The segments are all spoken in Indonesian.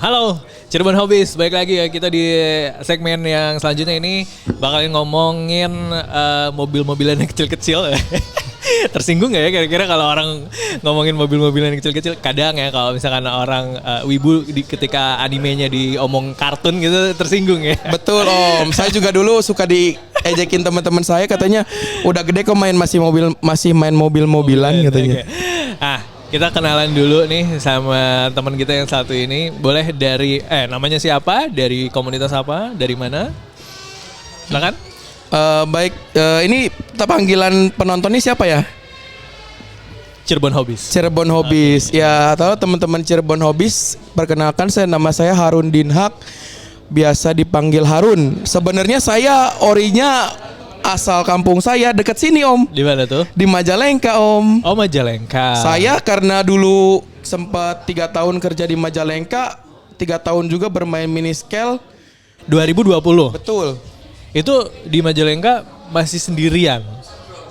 Halo, Cirebon Hobbies, balik lagi ya kita di segmen yang selanjutnya ini bakalin ngomongin mobil-mobilan yang kecil-kecil. Tersinggung gak ya kira-kira kalau orang ngomongin mobil-mobilan yang kecil-kecil? Kadang ya kalau misalkan orang wibu ketika animenya diomong kartun gitu tersinggung ya. Betul Om, saya juga dulu suka diejekin teman-teman saya katanya udah gede kok masih main mobil-mobilan katanya. Okay. Kita kenalan dulu nih sama teman kita yang satu ini. Boleh dari namanya siapa? Dari komunitas apa? Dari mana? Silakan. Baik, ini panggilan penontonnya siapa ya? Cirebon Hobbies. Cirebon Hobbies. Okay. Ya, tahu teman-teman Cirebon Hobbies, perkenalkan nama saya Harun Dinhak. Biasa dipanggil Harun. Sebenarnya saya orinya asal kampung saya dekat sini Om. Di mana tuh? Di Majalengka Om. Oh Majalengka. Saya karena dulu sempat 3 tahun kerja di Majalengka, 3 tahun juga bermain mini scale. 2020. Betul. Itu di Majalengka masih sendirian?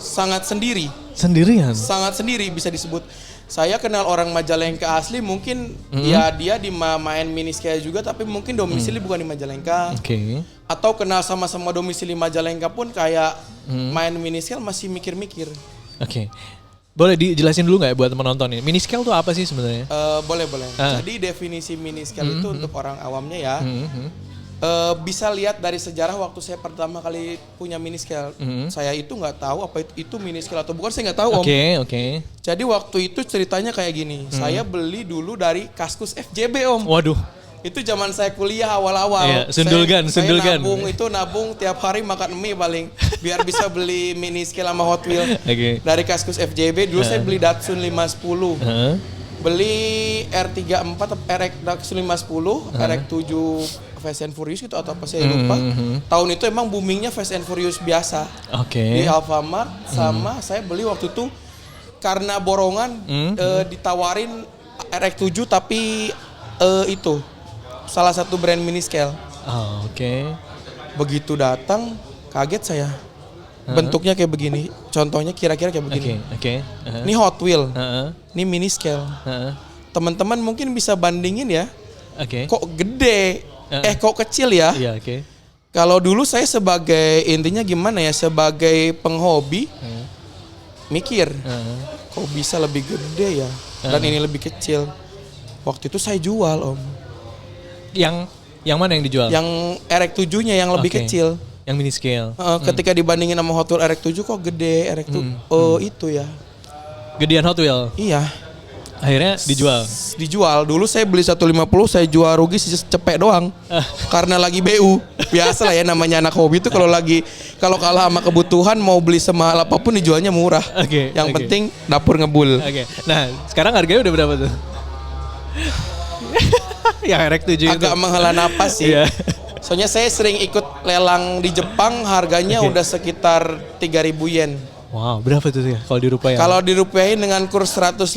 Sangat sendiri. Sendirian? Sangat sendiri bisa disebut. Saya kenal orang Majalengka asli mungkin ya dia di main mini scale juga tapi mungkin domisili bukan di Majalengka. Oke. Okay. Atau kenal sama domisili Majalengka pun kayak main mini scale masih mikir-mikir. Oke. Boleh dijelasin dulu nggak buat penonton ini? Mini scale itu apa sih sebenarnya? Boleh. Jadi definisi mini scale itu untuk orang awamnya ya. Bisa lihat dari sejarah waktu saya pertama kali punya mini scale. Saya itu nggak tahu apa itu mini scale atau bukan, saya nggak tahu Om. Oke. Jadi waktu itu ceritanya kayak gini. Saya beli dulu dari Kaskus FJB Om. Waduh. Itu zaman saya kuliah awal-awal. Iya, sundulgan. Saya nabung tiap hari makan mie paling biar bisa beli mini scale sama Hot Wheel. Okay. Dari Kaskus FJB dulu saya beli Datsun 510. Beli R34 RX Datsun 510, RX7 Fast and Furious gitu atau apa saya lupa. Tahun itu emang boomingnya Fast and Furious biasa. Oke. Di Alfamart sama saya beli waktu itu karena borongan ditawarin RX7 tapi itu salah satu brand mini scale. Oh, oke. Begitu datang kaget saya. Bentuknya kayak begini. Contohnya kira-kira kayak begini. Oke. Ini Hot Wheel. Ini mini scale. Teman-teman mungkin bisa bandingin ya. Oke. Kok gede? Kok kecil ya? Iya, oke. Kalau dulu saya sebagai intinya gimana ya? Sebagai penghobi mikir. Kok bisa lebih gede ya? Dan ini lebih kecil. Waktu itu saya jual Om. Yang mana yang dijual? Yang RX7-nya yang lebih kecil. Yang mini scale. Ketika dibandingin sama Hot Wheel RX7 kok gede RX7. Itu ya. Gedean Hot Wheel? Iya. Akhirnya dijual? Dijual. Dulu saya beli 150, saya jual rugi secepek doang. Karena lagi BU. Biasa lah ya namanya anak hobi itu kalau kalah sama kebutuhan mau beli semahal apapun dijualnya murah. Yang penting dapur ngebul. Nah, sekarang harganya udah berapa tuh? Yang RX7 itu. Agak menghela napas sih. Soalnya saya sering ikut lelang di Jepang, harganya udah sekitar 3.000 yen. Wow, berapa tuh ya kalau dirupiahin? Kalau dirupiahin dengan kurs 150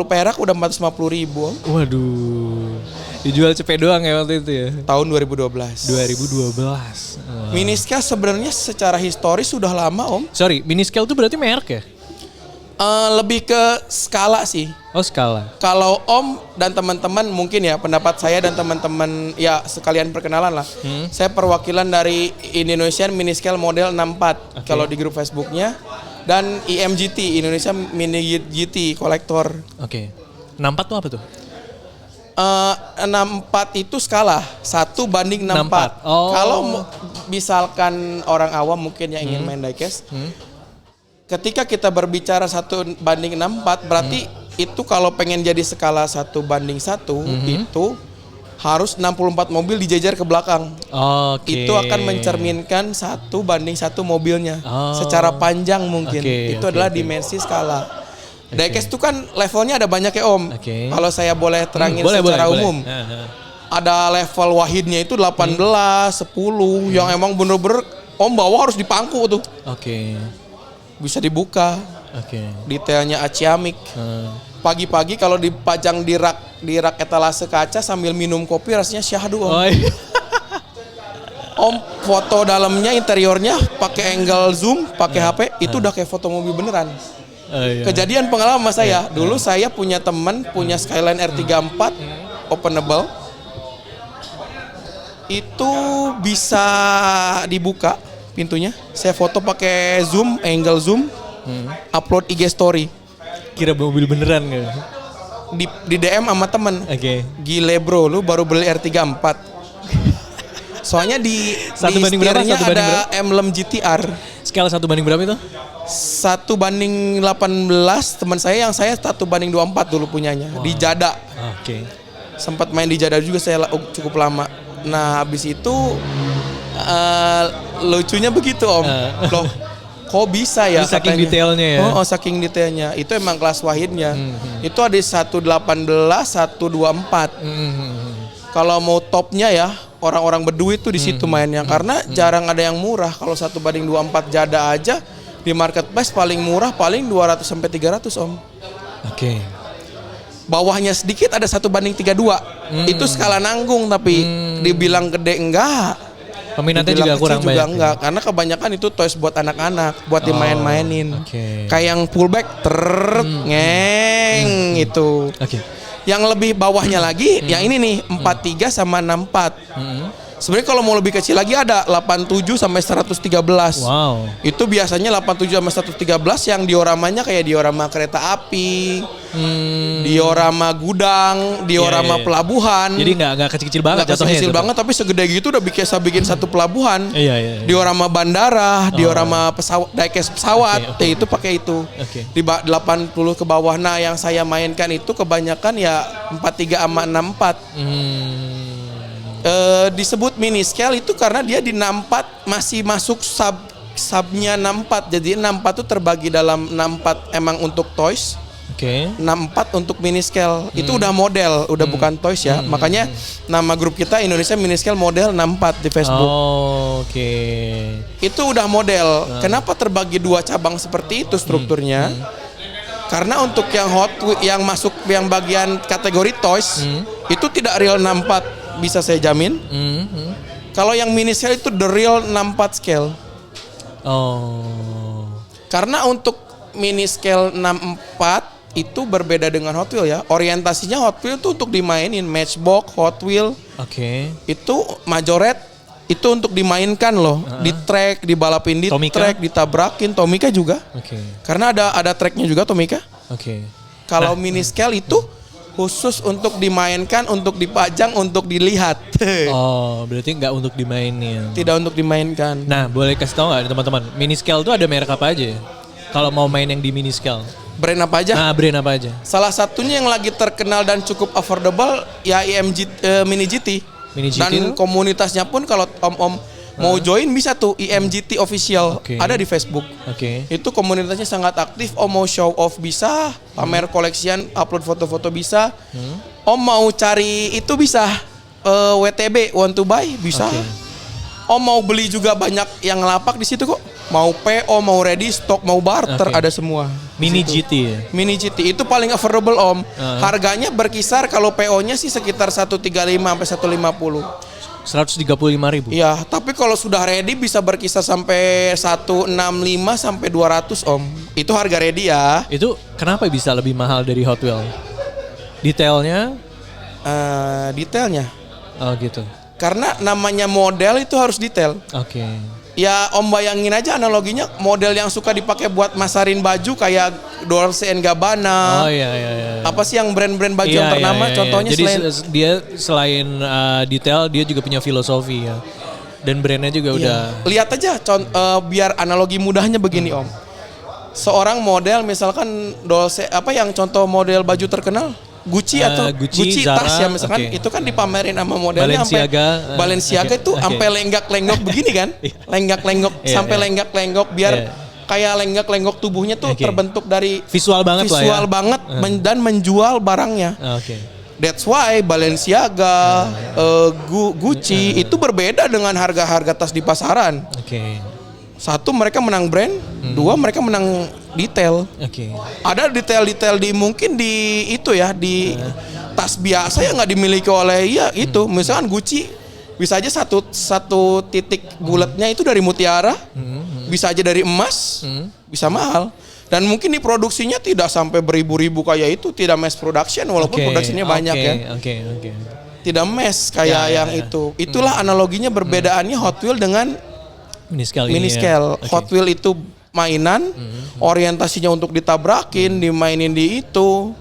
perak udah 450.000. Waduh. Dijual cepet doang ya waktu itu ya? Tahun 2012. 2012. Wow. Mini scale sebenarnya secara historis sudah lama Om. Sorry, mini scale itu berarti merek ya? Lebih ke skala sih. Oh, skala. Kalau Om dan teman-teman mungkin ya pendapat saya dan teman-teman ya sekalian perkenalan lah. Saya perwakilan dari Indonesian Mini Scale Model 64 kalau di grup Facebooknya dan IMGT Indonesia Mini GT Kolektor. Oke. 64 tuh apa tuh? 64 itu skala 1:64. Oh. Kalau misalkan orang awam mungkin yang ingin main diecast. Ketika kita berbicara 1:64 berarti itu kalau pengen jadi skala 1:1 itu harus 64 mobil dijejer ke belakang. Itu akan mencerminkan 1:1 mobilnya secara panjang mungkin. Itu adalah dimensi skala. Diecast itu kan levelnya ada banyak ya Om. Kalau saya boleh terangin secara umum. Ada level wahidnya itu 18, 10 yang emang bener-bener Om bawa harus dipangku tuh. Bisa dibuka. Detailnya aciamik. Pagi-pagi kalau dipajang di rak etalase kaca sambil minum kopi rasanya syahdu Om. Om foto dalamnya interiornya pakai angle zoom, pakai HP itu udah kayak foto mobil beneran. Kejadian pengalaman sama saya. Dulu saya punya teman punya Skyline R34 openable. Itu bisa dibuka pintunya. Saya foto pakai zoom, angle zoom, upload IG story. Kira mobil beneran nggak? Di DM sama temen. Oke. Gile bro, lu baru beli R34. Soalnya di Satu banding berapa? steernya Satu banding ada emblem GTR. Skala 1 banding berapa itu? 1:18. Teman saya yang saya 1:24 dulu punyanya. Di Jada. Oke. Sempat main di Jada juga saya cukup lama. Nah habis itu lucunya begitu om. Loh kok bisa ya? Itu saking katanya. detailnya ya? Oh saking detailnya. Itu emang kelas wahidnya. Itu ada 1:18, 1:24. Kalau mau topnya ya orang-orang berduit tuh di situ mainnya. Karena jarang ada yang murah. Kalau 1:24 Jada aja di marketplace paling murah paling 200 sampai 300 om. Oke. Bawahnya sedikit ada 1:32. Itu skala nanggung tapi dibilang gede enggak. Peminatnya Dibilang juga kurang kecil juga banyak. enggak karena kebanyakan itu toys buat anak-anak, buat dimain-mainin. Oke. Kayak yang pullback ngeng itu. Oke. Yang lebih bawahnya lagi yang ini nih 43 sama 64. Sebenarnya kalau mau lebih kecil lagi ada 87 sampai 113. Wow. Itu biasanya 87 sama 113 yang dioramanya kayak diorama kereta api, diorama gudang, diorama Iya. pelabuhan. Jadi nggak kecil-kecil banget Nggak jatuhnya. kecil itu. banget tapi segede gitu udah bisa bikin satu pelabuhan. Iya. Diorama bandara, diorama pesawat, diecast pesawat, Oke. itu pakai itu. Oke. Di 80 ke bawah. Nah, yang saya mainkan itu kebanyakan ya 43 sama 64. Disebut mini scale itu karena dia di 64 masih masuk subnya 64. Jadi 64 itu terbagi dalam 64 emang untuk toys. Oke. 64 untuk mini scale. Itu udah model, udah bukan toys ya. Makanya nama grup kita Indonesia Mini Scale Model 64 di Facebook. Oke. Itu udah model. Kenapa terbagi dua cabang seperti itu strukturnya? Karena untuk yang yang masuk yang bagian kategori toys itu tidak real 64 bisa saya jamin. Kalau yang mini scale itu the real 64 scale. Oh. Karena untuk mini scale 64 itu berbeda dengan Hot Wheel ya. Orientasinya Hot Wheel itu untuk dimainin, Matchbox, Hot Wheel. Oke. Itu Majorette itu untuk dimainkan loh, di track, dibalapin di Tomica? track, ditabrakin. Tomica juga. Oke. Karena ada tracknya juga Tomica. Oke. Kalau mini scale itu khusus untuk dimainkan, untuk dipajang, untuk dilihat. Oh, berarti nggak untuk dimainin. Tidak untuk dimainkan. Nah, boleh kasih tahu nggak teman-teman? Mini scale tuh ada merek apa aja? Kalau mau main yang di mini scale. Brand apa aja? Nah, brand apa aja? Salah satunya yang lagi terkenal dan cukup affordable ya Mini GT. Mini GT Dan itu? komunitasnya pun kalau om-om mau join bisa tuh IMGT official. Oke. Ada di Facebook. Oke. Itu komunitasnya sangat aktif. Om mau show off bisa, pamer koleksian, upload foto-foto bisa. Om mau cari itu bisa, WTB want to buy bisa. Oke. Om mau beli juga banyak yang ngelapak di situ kok. Mau PO, mau ready stock, mau barter, Oke. ada semua. Mini Di situ. GT ya? Mini GT itu paling affordable om. Harganya berkisar kalau PO-nya sih sekitar 135 sampai 150. 135.000. Iya, tapi kalau sudah ready bisa berkisar sampai 165 sampai 200 om. Itu harga ready ya. Itu kenapa bisa lebih mahal dari Hot Wheel? Detailnya? Detailnya. Oh gitu. Karena namanya model itu harus detail. Oke. Ya om bayangin aja analoginya model yang suka dipakai buat masarin baju kayak Dolce & Gabbana. Oh iya. Apa sih yang brand-brand baju yang ternama? Contohnya Jadi selain dia selain detail, dia juga punya filosofi ya. Dan brandnya juga udah. Lihat aja biar analogi mudahnya begini om. Seorang model misalkan Dolce apa yang contoh model baju terkenal? Gucci atau Gucci, tas Zara, ya misalkan oke. itu kan dipamerin sama modelnya sampai Balenciaga itu sampai lenggak-lenggok begini kan? Lenggak-lenggok sampai lenggak-lenggok biar kayak lenggak-lenggok tubuhnya tuh terbentuk dari visual banget lah ya. Visual banget dan menjual barangnya. Oke. That's why Balenciaga, Gucci itu berbeda dengan harga-harga tas di pasaran. Oke. Satu mereka menang brand, dua mereka menang detail. Oke. Ada detail-detail di mungkin di itu ya di tas biasa yang nggak dimiliki oleh itu. Misalkan Gucci bisa aja satu titik bulatnya itu dari mutiara, bisa aja dari emas, bisa mahal. Dan mungkin diproduksinya tidak sampai beribu-ribu kayak itu, tidak mass production walaupun produksinya banyak ya. Oke. Tidak mass kayak yang itu. Itulah analoginya berbedaannya Hot Wheel dengan Miniscale. Miniscale. Hot Wheel itu mainan, orientasinya untuk ditabrakin, dimainin di itu,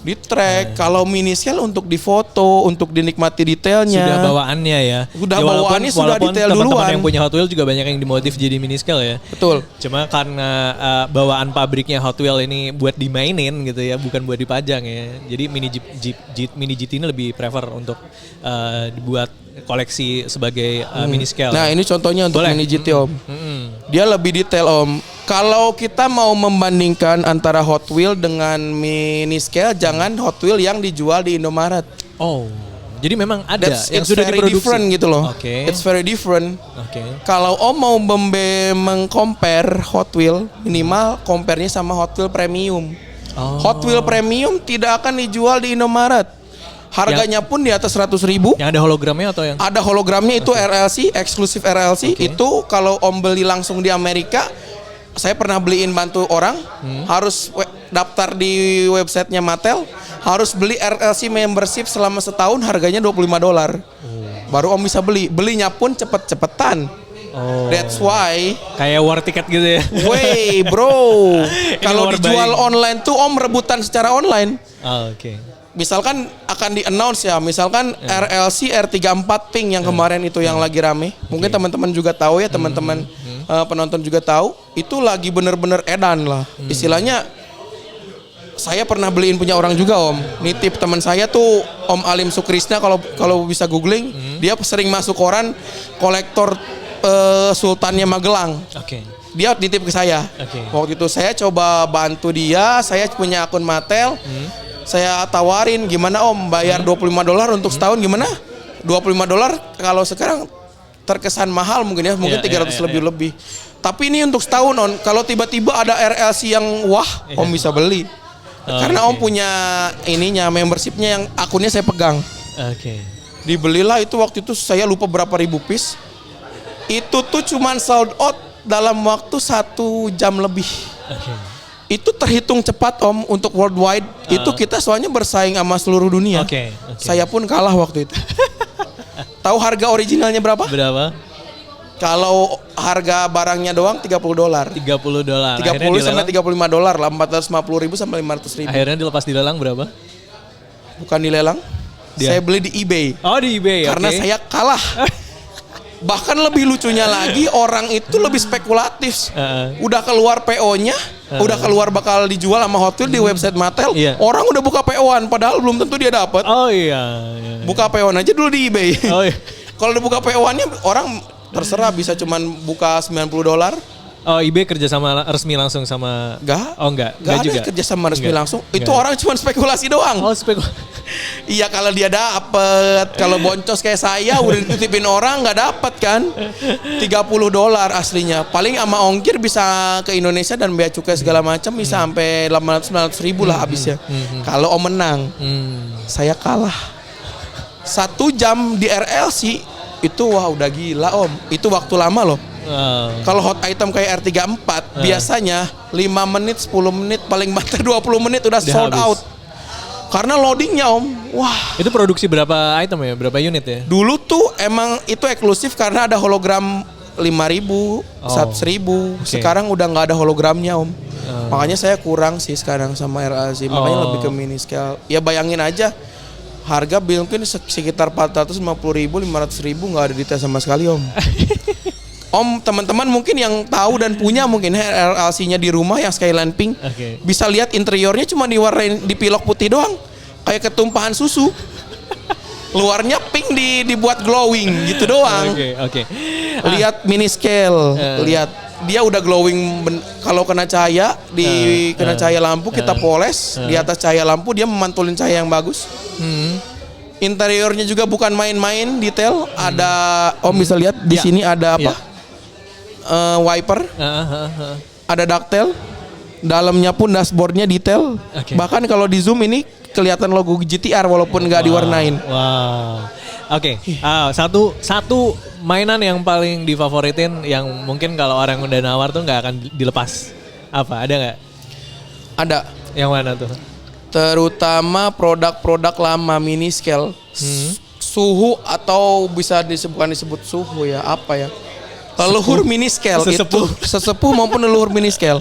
di track. Kalau Miniscale untuk difoto, untuk dinikmati detailnya. Sudah bawaannya ya. Bawaannya sudah detail teman-teman duluan. yang punya Hot Wheel juga banyak yang dimodif jadi Miniscale ya. Betul. Cuma karena bawaan pabriknya Hot Wheel ini buat dimainin gitu ya, bukan buat dipajang ya. Jadi mini GT ini lebih prefer untuk dibuat koleksi sebagai Miniscale. Nah ini contohnya untuk Boleh. Mini GT Om. Dia lebih detail Om. Kalau kita mau membandingkan antara Hot Wheel dengan Miniscale, jangan Hot Wheel yang dijual di Indomaret. Oh, jadi memang ada yang It's sudah very diproduksi. different gitu loh. Oke. It's very different. Oke. Kalau Om mau meng-compare Hot Wheel, minimal compare-nya sama Hot Wheel Premium. Oh. Hot Wheel Premium tidak akan dijual di Indomaret. Harganya pun di atas 100.000. Yang ada hologramnya atau yang? Ada hologramnya itu RLC, eksklusif RLC. Itu kalau Om beli langsung di Amerika, saya pernah beliin bantu orang, harus daftar di websitenya Mattel, harus beli RLC membership selama setahun, harganya $25. Baru Om bisa beli. Belinya pun cepet-cepetan. Oh. That's why. Kayak war tiket gitu ya. Wey bro, kalau war dijual buying. online tuh Om rebutan secara online. Oh, oke. Misalkan akan di-announce ya, misalkan RLC R34 Pink yang kemarin itu yang lagi rame. Mungkin teman-teman juga tahu ya, teman-teman penonton juga tahu. Itu lagi bener-bener edan lah. Istilahnya saya pernah beliin punya orang juga Om. Nitip teman saya tuh Om Alim Sukrisna, kalau bisa googling, dia sering masuk koran kolektor Sultannya Magelang. Oke. Dia nitip ke saya. Waktu itu saya coba bantu dia, saya punya akun Mattel. Saya tawarin, gimana Om bayar $25 untuk setahun gimana? $25 kalau sekarang terkesan mahal mungkin ya, mungkin 300 lebih. Tapi ini untuk setahun Om. Kalau tiba-tiba ada RLC yang wah, Om bisa beli. Karena Om punya ininya, membershipnya yang akunnya saya pegang. Oke. Dibelilah itu waktu itu saya lupa berapa ribu piece. Itu tuh cuman sold out dalam waktu 1 jam lebih. Itu terhitung cepat Om untuk worldwide. Itu kita soalnya bersaing sama seluruh dunia. Oke. Saya pun kalah waktu itu. Tahu harga originalnya berapa? Berapa? Kalau harga barangnya doang $30. $30. 30 sampai $35 lah, 450.000 sampai 500.000. Akhirnya dilepas di lelang berapa? Bukan dilelang. Saya beli di eBay. Oh, di eBay. Karena saya kalah. Bahkan lebih lucunya lagi, orang itu lebih spekulatif. Udah keluar PO-nya, udah keluar bakal dijual sama Hot Wheels di website Mattel. Orang udah buka PO-an, padahal belum tentu dia dapat. Oh iya. Buka PO-an aja dulu di eBay. Oh iya. Kalau udah buka PO-annya, orang terserah bisa cuman buka $90. Oh, eBay kerja sama resmi langsung sama? Enggak. Oh enggak Enggak ada juga. kerja sama resmi langsung. Enggak. Itu orang cuma spekulasi doang. Oh, Iya, kalau dia dapet, kalau boncos kayak saya udah dititipin orang nggak dapet kan. $30 aslinya. Paling sama ongkir bisa ke Indonesia dan bea cukai segala macam bisa sampai 800-900 ribu lah habisnya. Kalau Om menang, saya kalah. 1 jam di RLC itu wah udah gila Om. Itu waktu lama loh. Kalau hot item kayak R34 biasanya 5 menit, 10 menit, paling banter 20 menit udah sold habis. out. Karena loadingnya Om, wah. Itu produksi berapa item ya? Berapa unit ya? Dulu tuh emang itu eksklusif karena ada hologram 5.000, 100.000. Sekarang udah nggak ada hologramnya Om. Makanya saya kurang sih sekarang sama RLC. Makanya lebih ke Miniscale. Ya bayangin aja, harga mungkin sekitar 450.000, 500.000 nggak ada detail sama sekali Om. Om, teman-teman mungkin yang tahu dan punya mungkin RLC-nya di rumah yang Skyline Pink, bisa lihat interiornya cuma diwarnain di pilok putih doang, kayak ketumpahan susu. Luarnya pink dibuat glowing gitu doang. Oke. Lihat Miniscale, lihat dia udah glowing kalau kena cahaya kena cahaya lampu kita poles di atas cahaya lampu dia memantulin cahaya yang bagus. Interiornya juga bukan main-main detail. Ada Om bisa lihat di sini ada apa? Wiper, ada ductile, dalamnya pun dashboardnya detail. Bahkan kalau di zoom ini kelihatan logo GTR walaupun nggak diwarnain. Wow. Oke. Satu mainan yang paling difavoritin yang mungkin kalau orang udah nawar tuh nggak akan dilepas. Apa? Ada nggak? Ada. Yang mana tuh? Terutama produk-produk lama mini scale. Suhu atau bisa disebut suhu ya, apa ya? Leluhur mini scale Sesepuh. itu sesepuh maupun leluhur mini scale.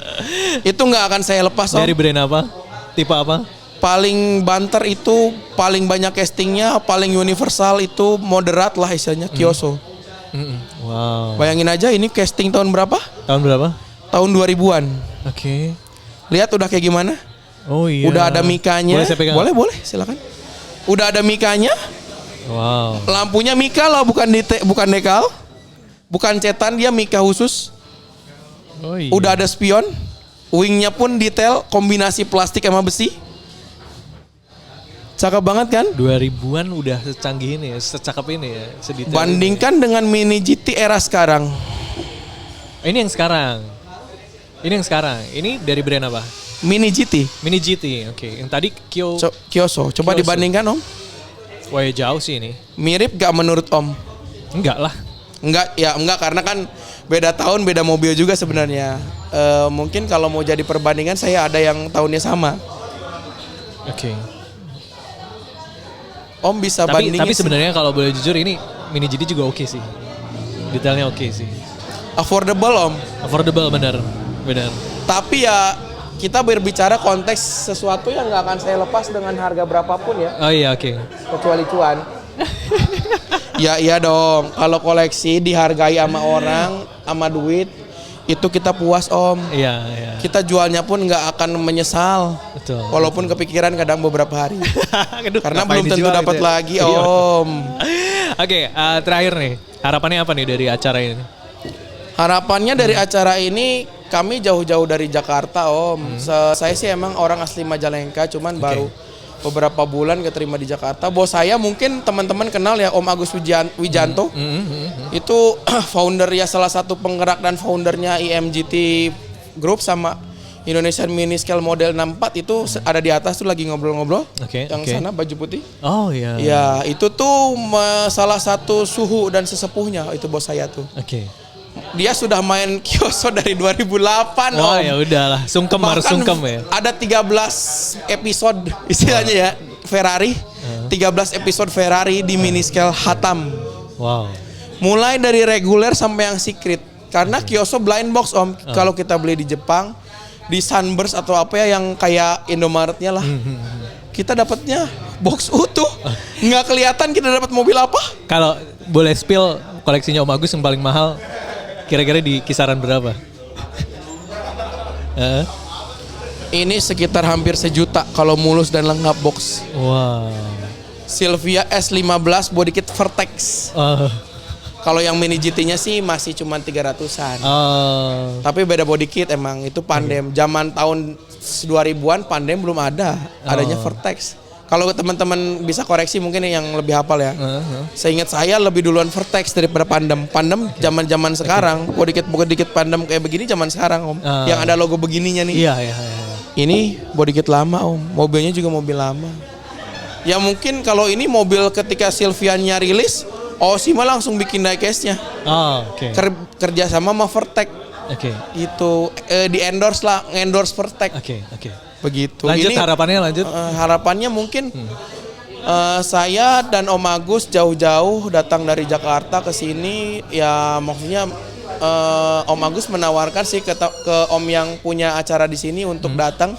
Itu nggak akan saya lepas Om. Dari brand apa? Tipe apa? Paling banter itu, paling banyak castingnya, paling universal itu moderat lah istilahnya, Kioso. Wow. Bayangin aja ini casting tahun berapa? Tahun berapa? Tahun 2000-an. Oke. Lihat udah kayak gimana? Oh iya. Udah ada mikanya. Boleh saya pegang? Boleh, silakan. Udah ada mikanya. Wow. Lampunya mika loh, bukan dekal. Bukan cetan, dia mika khusus. Oh iya. Udah ada spion. Wingnya pun detail kombinasi plastik sama besi. Cakep banget kan? 2000-an udah secanggih ini ya, secakep ini ya, sedetail Bandingkan dengan Mini GT era sekarang. Ini yang sekarang. Ini dari brand apa? Mini GT. Mini GT. Oke. Yang tadi Kioso. Coba Kioso. dibandingkan Om. Wah ya jauh sih ini. Mirip gak menurut Om? Enggak lah. Enggak karena kan beda tahun, beda mobil juga sebenarnya. Mungkin kalau mau jadi perbandingan saya ada yang tahunnya sama. Oke. Om bisa bandingin. Tapi sebenarnya kalau boleh jujur ini Mini GT juga oke sih. Detailnya oke sih. Affordable Om. Affordable benar. Tapi ya kita berbicara konteks sesuatu yang nggak akan saya lepas dengan harga berapapun ya. Oh iya oke. Kecuali cuan. Ya iya dong. Kalau koleksi dihargai sama orang, sama duit, itu kita puas Om. Iya. Kita jualnya pun nggak akan menyesal. Betul. Walaupun kepikiran kadang beberapa hari. Aduh, Karena ngapain belum tentu dijual dapat gitu ya? lagi Om. Oke, terakhir nih. Harapannya apa nih dari acara ini? Harapannya dari acara ini kami jauh-jauh dari Jakarta Om. Saya sih emang orang asli Majalengka, cuman baru beberapa bulan keterima di Jakarta. Bos saya mungkin teman-teman kenal ya Om Agus Wijanto. Itu founder ya, salah satu penggerak dan foundernya IMGT Group sama Indonesian Mini Scale Model 64 itu ada di atas tuh lagi ngobrol-ngobrol. Yang sana baju putih. Oh iya. Ya, itu tuh salah satu suhu dan sesepuhnya itu bos saya tuh. Oke. Dia sudah main Kioso dari 2008 Om. Oh ya udahlah, harus sungkem ya. Ada 13 episode istilahnya ya Ferrari. 13 episode Ferrari di mini scale Hatam. Wow. Mulai dari reguler sampai yang secret. Karena Kioso blind box Om. Kalau kita beli di Jepang, di Sunburst atau apa ya yang kayak Indomaretnya lah. Kita dapatnya box utuh. Nggak kelihatan kita dapat mobil apa. Kalau boleh spill koleksinya Om Agus yang paling mahal kira-kira di kisaran berapa? Ini sekitar hampir 1 juta kalau mulus dan lengkap box. Wow. Silvia S15 body kit Vertex. Kalau yang mini GT-nya sih masih cuma 300-an. Tapi beda body kit emang itu Pandem. Zaman tahun 2000-an Pandem belum ada. Adanya Vertex. Kalau teman-teman bisa koreksi mungkin yang lebih hafal ya. Seingat saya lebih duluan Vertex daripada Pandem. Pandem zaman-zaman sekarang, body kit Pandem kayak begini zaman sekarang Om. Yang ada logo begininya nih. Iya. Ini body kit lama Om. Mobilnya juga mobil lama. Ya mungkin kalau ini mobil ketika Silvianya rilis, Osima langsung bikin diecast-nya. Oke. Kerja sama Vertex. Oke. Itu di endorse Vertex. Oke. Begitu. Lanjut ini, harapannya lanjut. Harapannya mungkin saya dan Om Agus jauh-jauh datang dari Jakarta ke sini ya maksudnya Om Agus menawarkan sih ke Om yang punya acara di sini untuk datang.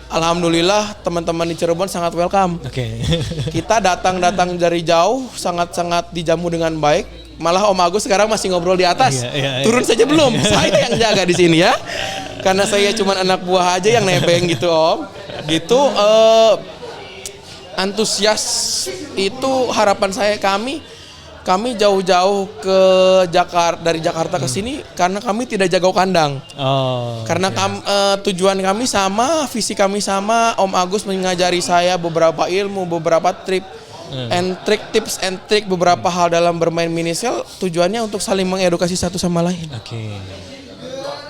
Alhamdulillah teman-teman di Cirebon sangat welcome. Oke. Kita datang dari jauh sangat-sangat dijamu dengan baik. Malah Om Agus sekarang masih ngobrol di atas. Iya. Turun saja belum. Saya yang jaga di sini ya. Karena saya cuma anak buah aja yang nebeng gitu Om. Gitu antusias itu harapan saya kami jauh-jauh ke Jakarta dari Jakarta ke sini karena kami tidak jago kandang. Karena tujuan kami sama, visi kami sama. Om Agus mengajari saya beberapa ilmu, beberapa tips and trick beberapa hal dalam bermain mini scale. Tujuannya untuk saling mengedukasi satu sama lain.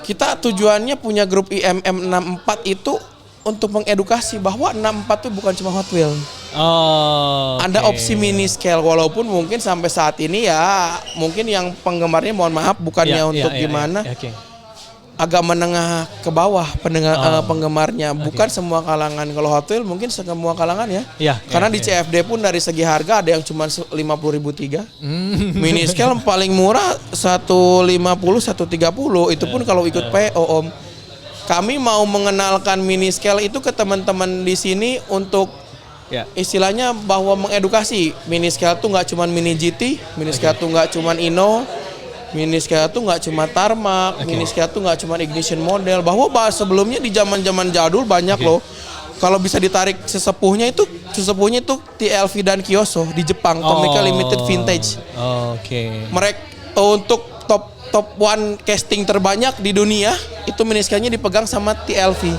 Kita tujuannya punya grup IMM 64 itu untuk mengedukasi bahwa 64 itu bukan cuma Hot Wheel. Ada opsi mini scale walaupun mungkin sampai saat ini ya mungkin yang penggemarnya mohon maaf bukannya untuk gimana. agak menengah ke bawah penggemarnya, bukan semua kalangan. Kalau Hot Wheels mungkin semua kalangan ya. Karena di CFD pun dari segi harga ada yang cuma 50.000 3. Mini scale paling murah 150 130, itu pun kalau ikut PO Om. Kami mau mengenalkan mini scale itu ke teman-teman di sini untuk istilahnya bahwa mengedukasi. Mini scale tuh nggak cuma mini GT, mini scale tuh nggak cuma Inno, mini scale tuh nggak cuma Tarmac, mini scale tuh nggak cuma ignition model. Bahwa sebelumnya di zaman-zaman jadul banyak loh. Kalau bisa ditarik sesepuhnya itu TLV dan Kyoso di Jepang, Tomica Limited Vintage. Mereka untuk top one casting terbanyak di dunia itu mini scale-nya dipegang sama TLV.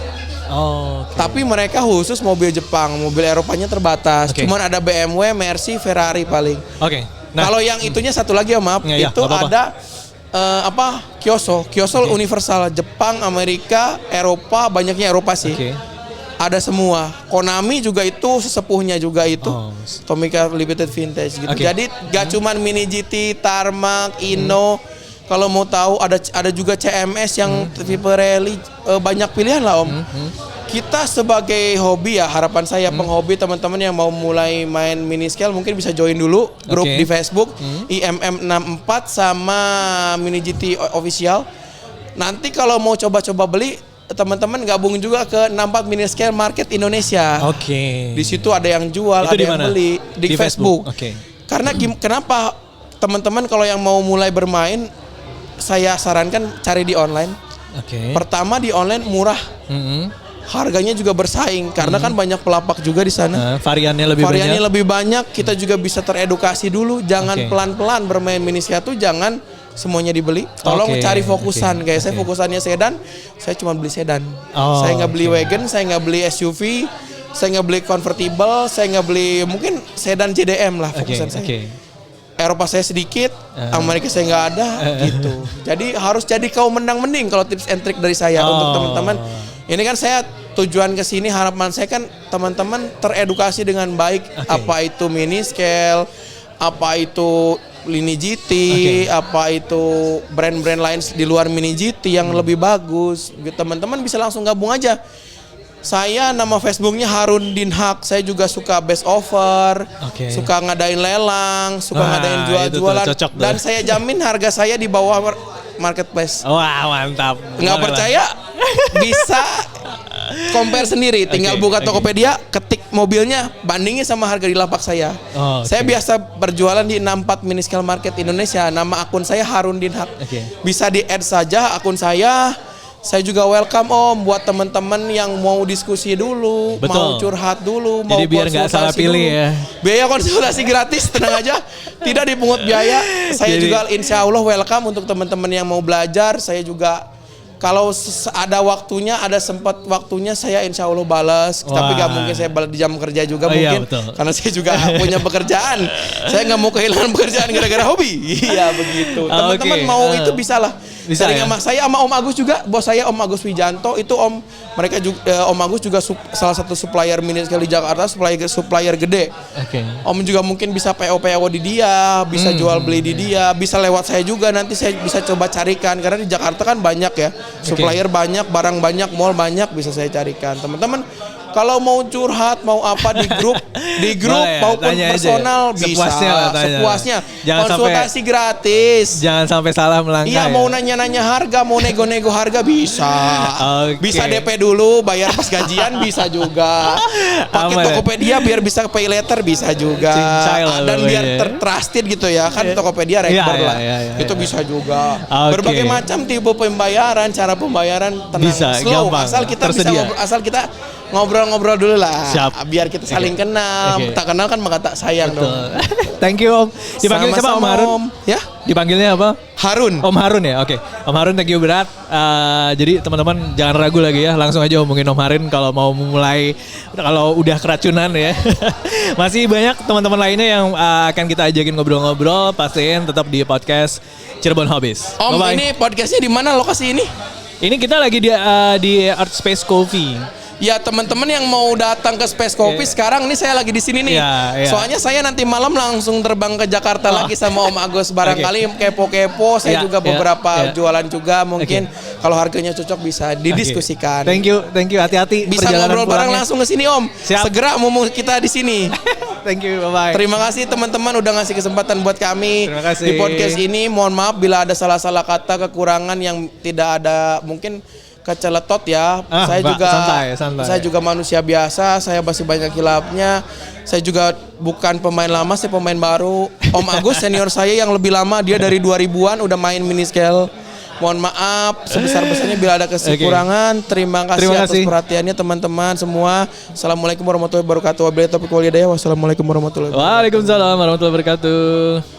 Tapi mereka khusus mobil Jepang, mobil Eropanya terbatas. Cuman ada BMW, Mercy, Ferrari paling. Nah, kalau yang itunya satu lagi ya maaf, itu ada Kyoso universal, Jepang, Amerika, Eropa, banyaknya Eropa sih. Ada semua. Konami juga itu sesepuhnya juga itu. Tomica Limited Vintage gitu. Jadi gak cuman mini GT, Tarmac, Inno. Kalau mau tahu ada juga CMS yang tipe rally, banyak pilihan lah Om. Kita sebagai hobi ya, harapan saya penghobi teman-teman yang mau mulai main mini scale mungkin bisa join dulu grup di Facebook IMM64 sama Mini GT Official. Nanti kalau mau coba-coba beli, teman-teman gabung juga ke 64 Mini Scale Market Indonesia. Di situ ada yang jual, itu ada yang beli di Facebook. Karena kenapa teman-teman kalau yang mau mulai bermain, saya sarankan cari di online. Pertama di online murah. Harganya juga bersaing karena kan banyak pelapak juga di sana. Variannya lebih banyak. Kita juga bisa teredukasi dulu. Jangan pelan-pelan bermain mini scale tuh, jangan semuanya dibeli. Tolong cari fokusan. Kayak saya fokusannya sedan, saya cuma beli sedan. Saya nggak beli wagon, saya nggak beli SUV, saya nggak beli convertible, saya nggak beli mungkin sedan JDM lah fokusan saya. Eropa saya sedikit, Amerika saya nggak ada gitu. Jadi harus jadi kaum menang-mending kalau tips and trick dari saya untuk teman-teman. Ini kan saya tujuan ke sini, harapan saya kan teman-teman teredukasi dengan baik. Apa itu mini scale, apa itu Mini GT, apa itu brand-brand lain di luar Mini GT yang lebih bagus. Teman-teman bisa langsung gabung aja. Saya nama Facebooknya Harun Dinhak. Saya juga suka best offer, suka ngadain lelang, suka ngadain jual-jualan. Dan saya jamin harga saya di bawah marketplace. Wah, mantap. Nggak percaya? Bisa compare sendiri. Tinggal buka Tokopedia, ketik mobilnya, bandingin sama harga di lapak saya. Saya biasa berjualan di 64 Mini Scale Market Indonesia. Nama akun saya Harun Dinhak. Bisa di-add saja akun saya. Saya juga welcome Om buat teman-teman yang mau diskusi dulu, mau curhat dulu, mau biar nggak salah pilih dulu. Ya. Biaya konsultasi gratis, tenang aja, tidak dipungut biaya. Saya juga insya Allah welcome untuk teman-teman yang mau belajar. Saya juga kalau ada waktunya, ada sempat waktunya saya insya Allah balas. Tapi gak mungkin saya balas di jam kerja juga mungkin, karena saya juga punya pekerjaan. Saya nggak mau kehilangan pekerjaan gara-gara hobi. Iya begitu. Teman-teman mau itu bisa lah. Sering sama saya sama Om Agus juga, bos saya Om Agus Wijanto itu mereka juga Om Agus juga salah satu supplier mini scale di Jakarta, supplier gede. Om juga mungkin bisa PO di dia, bisa jual beli di dia, bisa lewat saya juga, nanti saya bisa coba carikan karena di Jakarta kan banyak ya, supplier banyak, barang banyak, mall banyak, bisa saya carikan. Teman-teman kalau mau curhat, mau apa di grup maupun personal bisa sepuasnya. Konsultasi gratis. Jangan sampai salah melangkah. Iya, mau nanya-nanya harga, mau nego-nego harga bisa. Bisa DP dulu, bayar pas gajian bisa juga. Pakai Tokopedia biar bisa pay later bisa juga. Dan biar trusted gitu ya, kan Tokopedia rekor lah. Itu bisa juga. Berbagai macam tipe pembayaran, cara pembayaran tenang, bisa, slow. gampang, Asal kita ngobrol dulu lah. Biar kita saling kenal. Tak kenal kan maka tak sayang dong. Thank you Om. Dipanggil siapa Om Harun? Ya? Dipanggilnya apa? Harun. Om Harun ya? Oke. Om Harun thank you berat. Jadi teman-teman jangan ragu lagi ya. Langsung aja hubungin Om Harun kalau mau mulai, kalau udah keracunan ya. Masih banyak teman-teman lainnya yang akan kita ajakin ngobrol-ngobrol. Pastiin tetap di podcast Cirebon Hobbies. Om, bye-bye. Ini podcastnya di mana lokasi ini? Ini kita lagi di Art Space Coffee. Ya teman-teman yang mau datang ke Space Coffee sekarang ini saya lagi di sini nih. Iya. Soalnya saya nanti malam langsung terbang ke Jakarta lagi sama Om Agus. Barangkali kepo-kepo. Saya juga beberapa jualan juga. Mungkin kalau harganya cocok bisa didiskusikan. Thank you. Hati-hati. Bisa ngobrol bareng langsung ke sini Om. Siap. Segera mumpung kita di sini. Thank you. Bye-bye. Terima kasih teman-teman udah ngasih kesempatan buat kami Terima kasih. di podcast ini. Mohon maaf bila ada salah-salah kata, kekurangan yang tidak ada mungkin keceletot ya. Saya juga manusia biasa, saya masih banyak hilapnya. Saya juga bukan pemain lama, saya pemain baru. Om Agus senior saya yang lebih lama, dia dari 2000-an udah main mini scale. Mohon maaf sebesar-besarnya bila ada kekurangan. Terima kasih atas perhatiannya teman-teman semua. Assalamualaikum warahmatullahi wabarakatuh. Wabillahi taufiq wal hidayah. Wassalamualaikum warahmatullahi wabarakatuh. Waalaikumsalam warahmatullahi wabarakatuh.